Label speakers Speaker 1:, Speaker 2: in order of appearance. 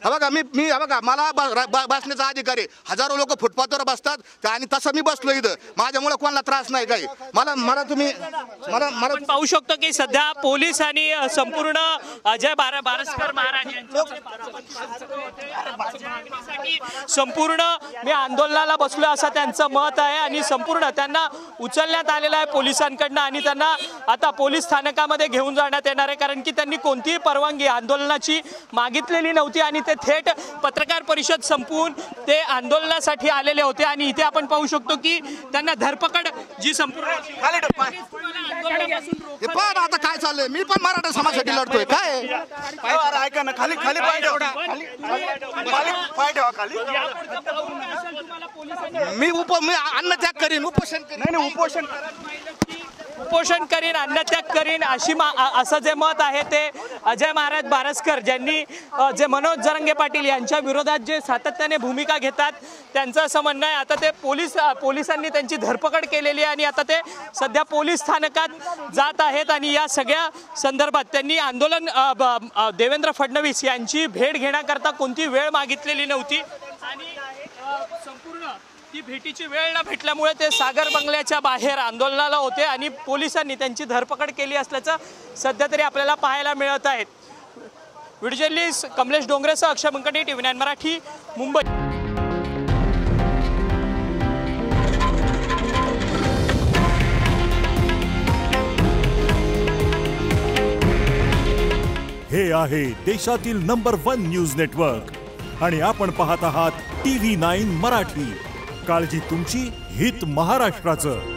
Speaker 1: बघा मी बघा मला बसण्याचा अधिकार आहे. हजारो लोक फुटपाथवर बसतात आणि तसं मी बसलो इथं. माझ्यामुळे कोणाला त्रास नाही काही. मला तुम्ही मला
Speaker 2: पाहू शकतो की सध्या पोलीस आणि संपूर्ण अजय बारसकर महाराज संपूर्ण मी आंदोलनाला बसलो असं त्यांचं मत आहे आणि संपूर्ण त्यांना उचलण्यात आलेलं आहे पोलिसांकडनं आणि त्यांना आता पोलीस स्थानकामध्ये घेऊन जाण्यात येणार आहे, कारण की त्यांनी कोणतीही परवानगी आंदोलनाची मागितलेली नव्हती आणि ते थेट पत्रकार परिषद संपवून ते आंदोलनासाठी आलेले होते. आणि इथे आपण पाहू शकतो की त्यांना धरपकड जी संपूर्ण
Speaker 1: आता काय चाललंय. मी पण मराठा समाजासाठी लढतोय. काय ऐका ना, खाली खाली पाय ठेवा खाली. मी अन्नत्याग करीन,
Speaker 2: उपोषण करीन, अन्नत्याग करीन असं जे मत आहे ते अजय महाराज बारसकर ज्यांनी जे मनोज जरांगे पाटील यांच्या विरोधात जे सातत्याने भूमिका घेतात त्यांचं असं म्हणणं आहे. आता ते पोलिसांनी त्यांची धरपकड केलेली आहे आणि आता ते सध्या पोलीस स्थानकात जात आहेत आणि या सगळ्या संदर्भात त्यांनी आंदोलन देवेंद्र फडणवीस यांची भेट घेण्याकरता कोणती वेळ मागितलेली नव्हती आणि संपूर्ण ती भेटीची वेळ न भेटल्यामुळे ते सागर बंगल्याच्या बाहेर आंदोलनाला होते आणि पोलिसांनी त्यांची धरपकड केली असल्याचं सध्या तरी आपल्याला पाहायला मिळत आहे. व्हिडिओ जर्नलिस्ट कमलेश डोंगरेसह अक्षय मुंकडे, TV9 मराठी, मुंबई.
Speaker 3: हे आहे देशातील नंबर 1 न्यूज नेटवर्क आणि आपण पाहत आहात TV9 मराठी. काळजी तुमची, हित महाराष्ट्राचं.